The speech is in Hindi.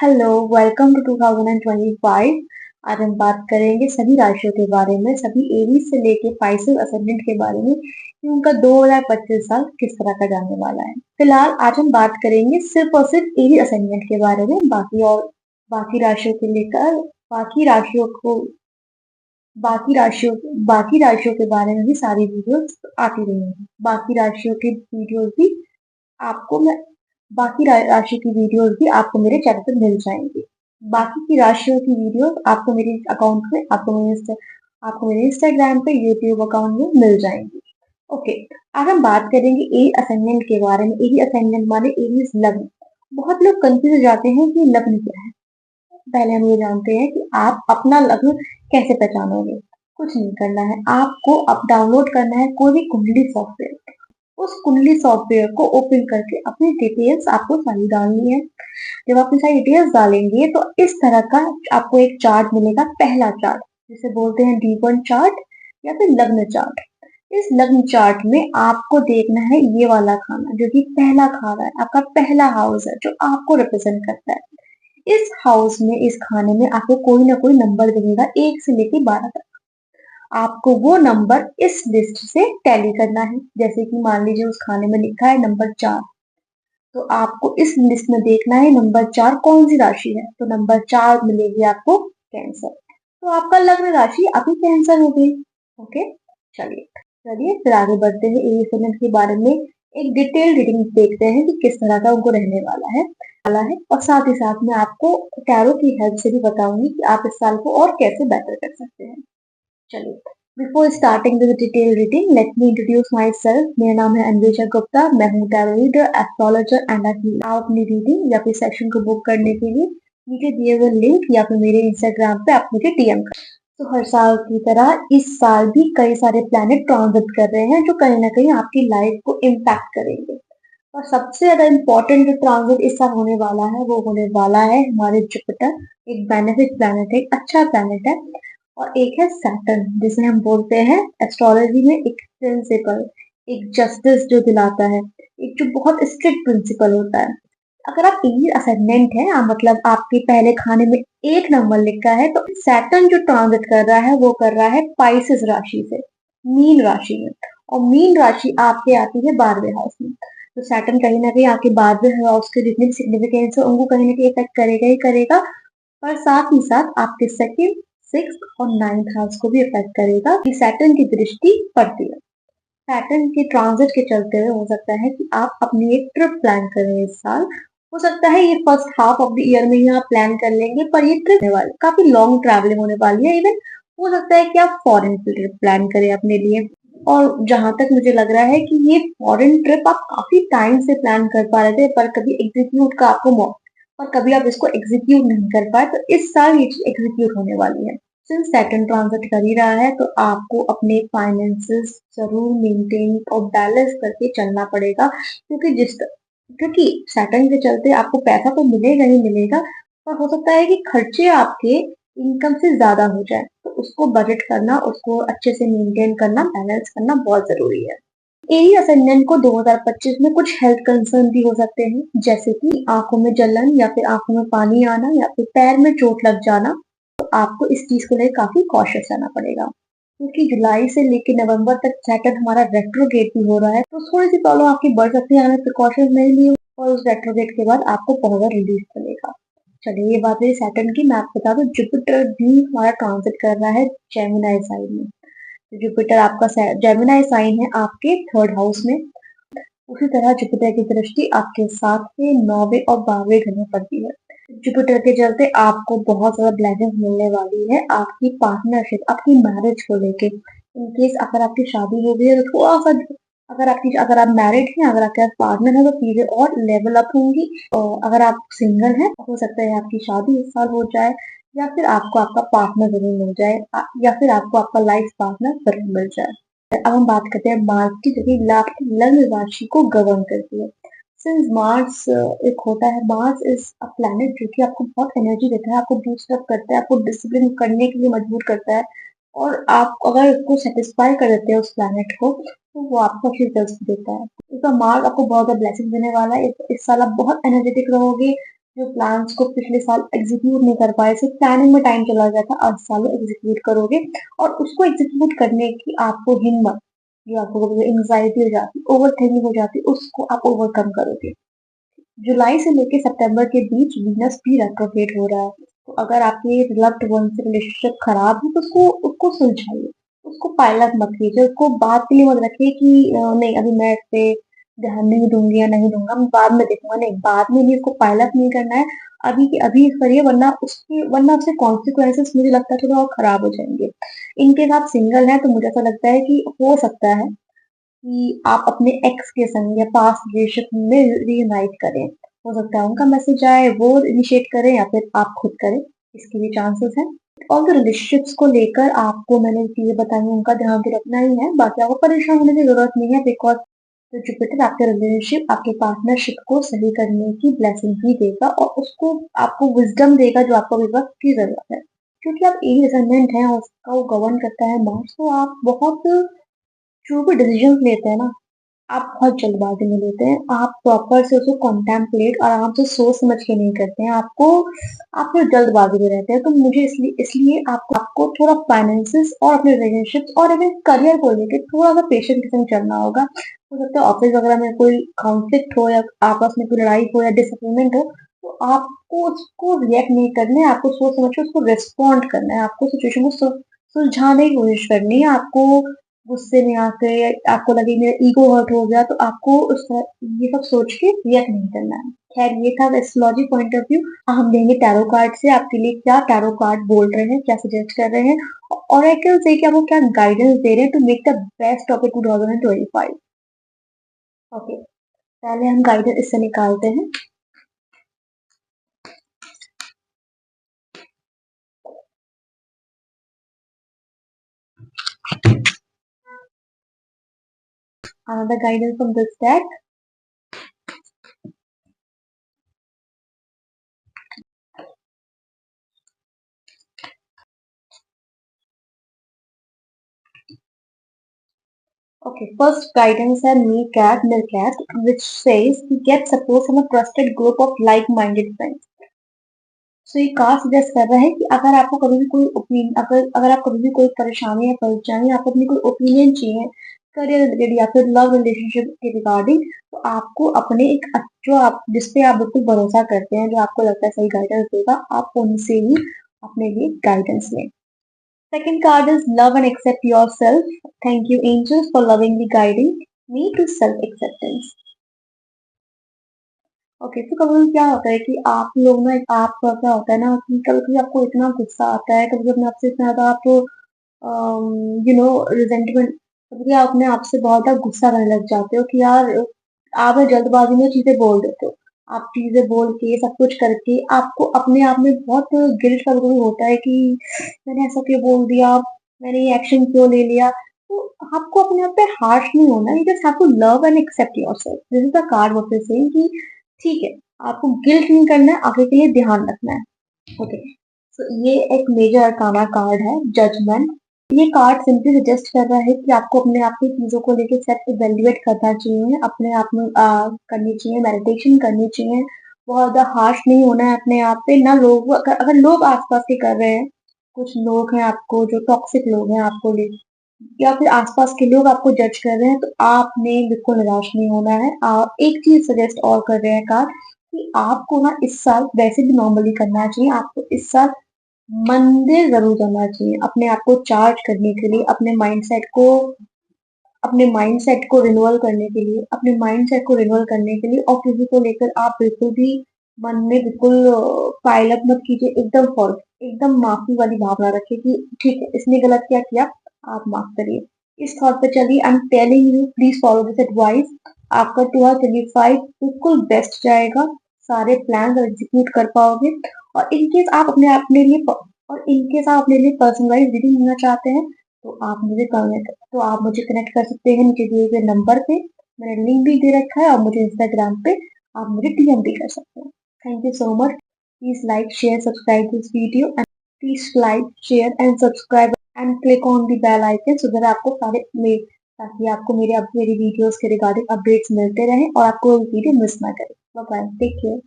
Hello, welcome to 2025। आज हम बात करेंगे सभी राशियों के बारे में, सभी एरीज से लेके पाइसेस असेंडेंट के बारे में कि उनका 2025 साल किस तरह का जाने वाला है। फिलहाल आज हम बात करेंगे सिर्फ और सिर्फ एरी असेंडेंट के बारे में। बाकी राशियों के लेकर बाकी राशियों को बाकी राशियों के बारे में भी सारी वीडियोस आती रहेंगी। आपको मैं राशि की वीडियोस भी आपको मेरे चैनल पर मिल जाएंगी। बाकी की राशियों की वीडियोस आपको मेरे अकाउंट में आपको मेरे इंस्टाग्राम पे, यूट्यूब अकाउंट में मिल जाएंगी। ओके, आज हम बात करेंगे एरी असेंडेंट के बारे में। एरी असेंडेंट माने एरीज लग्न। बहुत लोग कंफ्यूज हो जाते हैं कि लग्न क्या है। पहले हम ये जानते हैं कि आप अपना लग्न कैसे पहचानोगे। कुछ नहीं करना है, आपको अब डाउनलोड करना है कोई भी कुंडली सॉफ्टवेयर। उस कुंडली सॉफ्टवेयर को ओपन करके अपनी डिटेल्स आपको सारी डालनी है। जब आप सारी डिटेल्स डालेंगे तो इस तरह का आपको एक चार्ट मिलेगा, पहला चार्ट जिसे बोलते हैं D1 चार्ट या फिर लग्न चार्ट। इस लग्न चार्ट में आपको देखना है ये वाला खाना जो कि पहला खाना है, आपका पहला हाउस है जो आपको रिप्रेजेंट करता है। इस हाउस में, इस खाने में आपको कोई ना कोई नंबर दिखेगा 1 से लेके 12 तक। आपको वो नंबर इस लिस्ट से टैली करना है। जैसे कि मान लीजिए उस खाने में लिखा है नंबर 4, तो आपको इस लिस्ट में देखना है नंबर 4 कौन सी राशि है। तो नंबर 4 मिलेगी आपको कैंसर। तो आपका लग्न राशि अभी कैंसर हो गई। ओके, चलिए चलिए फिर आगे बढ़ते हैं। एस्टेमेंट के बारे में एक डिटेल रीडिंग देखते हैं कि किस तरह का उनको रहने वाला है। और साथ ही साथ मैं आपको टैरो की हेल्प से भी बताऊंगी कि आप इस साल को और कैसे बेटर कर सकते हैं। चलिए, before starting the detail reading let me introduce my self. मेरा नाम है अन्वेषा गुप्ता। मैं हूँ tarot reader, astrologer and healer. आप अपनी रीडिंग या फिर सेशन को बुक करने के लिए नीचे दिए हुए लिंक या फिर मेरे इंस्टाग्राम पे आप मुझे डीएम कर। तो हर साल की तरह इस साल भी कई सारे प्लैनेट ट्रांजिट कर रहे हैं जो कहीं ना कहीं आपकी लाइफ को इम्पैक्ट करेंगे। और सबसे ज्यादा इम्पोर्टेंट जो ट्रांजिट इस साल होने वाला है वो होने वाला है हमारे जुपिटर। एक बेनिफिक प्लैनेट है, एक अच्छा प्लैनेट है। और एक है सैटर्न जिसे हम बोलते हैं एस्ट्रोलॉजी में एक प्रिंसिपल, एक जस्टिस जो दिलाता है, एक जो बहुत स्ट्रिक्ट प्रिंसिपल होता है। अगर आप एरीज असेंडेंट है, मतलब आपके पहले खाने में एक नंबर लिखा है, तो सैटर्न जो ट्रांजिट कर रहा है वो कर रहा है पाइसेस राशि से मीन राशि में। और मीन राशि आपके आती है 12वें हाउस में। तो सैटर्न कहीं ना कहीं आपके 12वें हाउस के जितने भी सिग्निफिकेंस है उनको कहीं ना कहीं इफेक्ट करेगा ही करेगा। पर साथ ही साथ आपके सेकंड, सिक्स और नाइन्थ हाउस को भी इफेक्ट करेगा कि सैटर्न की दृष्टि पड़ती है। सैटर्न के ट्रांजिट के चलते हुए हो सकता है कि आप अपनी एक ट्रिप प्लान करें इस साल। हो सकता है ये first half of the year में ही आप प्लान कर लेंगे, पर ये ट्रिप होने वाली, काफी लॉन्ग ट्रैवलिंग होने वाली है। इवन हो सकता है कि आप फॉरेन की ट्रिप प्लान करें अपने लिए। और जहां तक मुझे लग रहा है कि ये फॉरेन ट्रिप आप काफी टाइम से प्लान कर पा रहे थे पर कभी एग्जीक्यूट का आपको और कभी आप इसको एग्जीक्यूट नहीं कर पाए, तो इस साल ये चीज एग्जीक्यूट होने वाली है। सिंस सैटर्न ट्रांजिट कर ही रहा है तो आपको अपने फाइनेंसेस जरूर मेंटेन और बैलेंस करके चलना पड़ेगा। क्योंकि सैटर्न के चलते आपको पैसा तो मिलेगा ही मिलेगा, पर हो सकता है कि खर्चे आपके इनकम से ज्यादा हो जाए। तो उसको बजट करना, उसको अच्छे से मेंटेन करना, बैलेंस करना बहुत जरूरी है। एरी असेंडेंट को 2025 में कुछ हेल्थ कंसर्न भी हो सकते हैं, जैसे कि आंखों में जलन या फिर आंखों में पानी आना या फिर पैर में चोट लग जाना। तो आपको इस चीज को लेकर काफी कॉशियस रहना पड़ेगा, क्योंकि जुलाई से लेकर नवंबर तक सैटर्न हमारा रेट्रोगेट भी हो रहा है। तो थोड़ी सी प्रॉब्लम आपकी बढ़ सकती है, हमें प्रिकॉशन नहीं लिए और उस रेट्रोगेट के बाद आपको बहुत ज्यादा रिलीफ मिलेगा। चलिए, ये बात रही सैटर्न की। मैं आपको बता दूं जुपिटर भी हमारा ट्रांजिट कर रहा है जेमिनी साइन में। जुपिटर आपका जेमिनी साइन है आपके थर्ड हाउस में। उसी तरह जुपिटर की दृष्टि आपके 7वें, 9वें और 12वें घर में पड़ती है। जुपिटर के चलते आपको बहुत ज्यादा ब्लेसिंग मिलने वाली है आपकी पार्टनरशिप, आपकी मैरिज को लेके। इन केस अगर आपकी शादी हो गई है तो थोड़ा सा, अगर आप मैरिड हैं, अगर आपके पास पार्टनर है तो चीजें और लेवल अप होंगी। और अगर आप सिंगल हैं हो सकता है आपकी शादी इस साल हो जाए, या फिर आपको आपका पार्टनर जरूर मिल जाए, या फिर आपको आपका लाइफ पार्टनर जरूर मिल जाए। अब हम बात करते हैं मार्स की, जो कि लग्न राशि को गवर्न करती है। सिंस मार्स एक होता है, मार्स इज अ प्लैनेट जो कि आपको बहुत एनर्जी देता है, आपको बूस्ट अप करता है, आपको डिसिप्लिन करने के लिए मजबूर करता है। और आप अगर उसको सेटिस्फाई कर देते हैं उस प्लैनेट को, तो वो आपको अच्छी रिजल्ट देता है। इसका मार्स आपको बहुत ज्यादा ब्लेसिंग देने वाला है। इस साल आप बहुत एनर्जेटिक रहोगे, जो प्लान्स को पिछले साल एग्जीक्यूट नहीं कर पाए, सिर्फ प्लानिंग में टाइम चला गया था, आज साल एग्जीक्यूट करोगे और उसको एग्जीक्यूट करने की आपको हिम्मत, जो आपको कभी एंग्जाइटी हो जाती, ओवर थिंकिंग हो जाती, उसको आप ओवरकम करोगे। जुलाई से लेके सितंबर के बीच वीनस भी रेट्रोग्रेड हो रहा है, तो अगर आपके लव्ड वन से रिलेशनशिप खराब है तो उसको उसको सुलझाइए, उसको पायलट मत कीजिए, उसको बात के लिए मत रखिए कि नहीं अभी मैं इस पे ध्यान नहीं दूंगी या नहीं दूंगा, मैं बाद में देखूंगा, नहीं बाद में नहीं, उसको पायलट नहीं करना है, अभी के अभी करिए, वरना उसके कॉन्सिक्वेंसेस मुझे लगता है थोड़ा और खराब हो जाएंगे। इनके साथ सिंगल है तो मुझे ऐसा लगता है कि हो सकता है कि आप अपने एक्स के संग या पास्ट रिलेशनशिप में रीयूनाइट करें। हो सकता है उनका मैसेज आए, वो इनिशिएट करें या फिर आप खुद करें, इसके भी चांसेस हैं। और तो रिलेशनशिप्स को लेकर आपको मैंने चीजें बताई उनका ध्यान तो रखना ही है, बाकी आपको परेशान होने की जरूरत नहीं है, बिकॉज तो जुपिटर आपके रिलेशनशिप, आपके पार्टनरशिप को सही करने की ब्लेसिंग भी देगा और उसको आपको विजडम देगा जो आपको अभी वक्त की जरूरत है। क्योंकि आप एज असेंडेंट हैं और उसका वो गवर्न करता है मार्स, तो आप बहुत जो भी डिसीजन लेते हैं ना, आप बहुत जल्दबाजी में लेते हैं, आप प्रॉपर से उसको कॉन्टेम्पलेट आराम से सोच समझ के नहीं करते हैं, आप फिर जल्दबाजी में रहते हैं। तो मुझे इसलिए इसलिए आपको थोड़ा फाइनेंसिस और अपने रिलेशनशिप्स और अपने करियर को लेके थोड़ा सा पेशेंट के संग चलना होगा। हो सकता है ऑफिस वगैरह में कोई कॉन्फ्लिक्ट हो या आपस में कोई लड़ाई हो या डिसएग्रीमेंट हो, तो आपको उसको रिएक्ट नहीं करना है, आपको सोच समझ के उसको रिस्पॉन्ड करना है, आपको सिचुएशन को सुलझाने की कोशिश करनी है। आपको गुस्से में आके आपको लगे मेरा ईगो हर्ट हो गया, तो आपको ये सब सोच के रिएक्ट नहीं करना है। खैर ये था एस्ट्रोलॉजी पॉइंट ऑफ व्यू। हम देंगे टैरो कार्ड से आपके लिए क्या टैरो कार्ड बोल रहे हैं, क्या सजेस्ट कर रहे हैं, ऑरेकल से कि आपको क्या गाइडेंस दे रहे हैं to make the best of 2025। Okay, पहले हम गाइडेंस इससे निकालते हैं। Another guidance from this deck. Okay, first guidance है Meerkat, which says to get support from a trusted group of like-minded friends. So ये कार्ड सजेस्ट कर रहा है कि अगर आपको कभी भी कोई ओपिनियन, अगर आप कभी भी कोई परेशानी या परेशानी, आपको अपनी कोई ओपिनियन चाहिए करियर रिलेटेड या फिर लव रिलेशनशिप के रिगार्डिंग, तो आपको अपने जो आप जिस पे आप बिल्कुल भरोसा करते हैं, जो आपको लगता है सही गाइडेंस देगा, आप उनसे ही अपने लिए गाइडेंस लें। Second card is love and accept yourself. Thank you, angels, for lovingly guiding me to self-acceptance. Okay, तो कभी कभी क्या होता है कि आप लोग ना, आपका क्या होता है ना कि कभी कभी आपको इतना गुस्सा आता है, कभी कभी आपसे इतना ज्यादा आप रिजेंटमेंट, कभी कभी आप अपने आप से बहुत ज्यादा गुस्सा करने लग जाते हो कि यार आप जल्दबाजी में चीजें बोल देते हो। आप चीजें बोल के सब कुछ करके आपको अपने आप में बहुत गिल्ट कभी कभी होता है कि मैंने ऐसा क्यों बोल दिया, मैंने ये एक्शन क्यों ले लिया। तो आपको अपने आप पे हार्श नहीं होना, you just have to love and accept yourself. This is the card what is saying कि ठीक है, आपको गिल्ट नहीं करना है, आगे के लिए ध्यान रखना है। ओके, तो ये एक मेजर अरकाना कार्ड है, जजमेंट। ये कार्ड सिंपली सजेस्ट कर रहा है कि आपको अपने आप की चीजों को लेकर सेल्फ इवेल्युएट करना चाहिए, अपने आप में करनी चाहिए, मेडिटेशन करनी चाहिए, बहुत ज्यादा हार्श नहीं होना है अपने आप पे ना। लोग अगर लोग आसपास के कर रहे हैं, कुछ लोग हैं आपको जो टॉक्सिक लोग हैं आपको ले, या फिर आसपास के लोग आपको जज कर रहे हैं, तो आपने बिल्कुल निराश नहीं होना है। आप एक चीज सजेस्ट और कर रहे हैं कार्ड कि आपको ना इस साल वैसे भी नॉर्मली करना चाहिए, आपको इस साल मंदिर जरूर जाना चाहिए अपने आप को चार्ज करने के लिए, अपने माइंडसेट को रिन्यूअल करने के लिए, अपने माइंडसेट को रिन्यूअल करने के लिए। और किसी को लेकर आप बिल्कुल भी मन में बिल्कुल पाइल अप मत कीजिए, एकदम फॉल्ट, एकदम माफी वाली भावना रखिए कि ठीक है इसने गलत क्या किया, आप माफ करिए। इस थॉट पे चलिए। I am telling you please follow this advice. आपका 2025 बिल्कुल बेस्ट जाएगा, सारे प्लान एग्जीक्यूट कर पाओगे। और इनकेस आप अपने लिए पर्सनलाइज रीडिंग लेना चाहते हैं, तो आप मुझे कनेक्ट कर सकते हैं नीचे दिए गए नंबर पे, मैंने लिंक भी दे रखा है, और मुझे इंस्टाग्राम पे आप मुझे डीएम भी कर सकते हैं। Thank you so much. Please like share subscribe this video and please like share and subscribe and click on the bell icon so that आपको ताकि आपको मेरी वीडियोस के रिगार्डिंग अपडेट्स मिलते रहें और आपको वीडियो मिस ना करें। Bye bye, take care.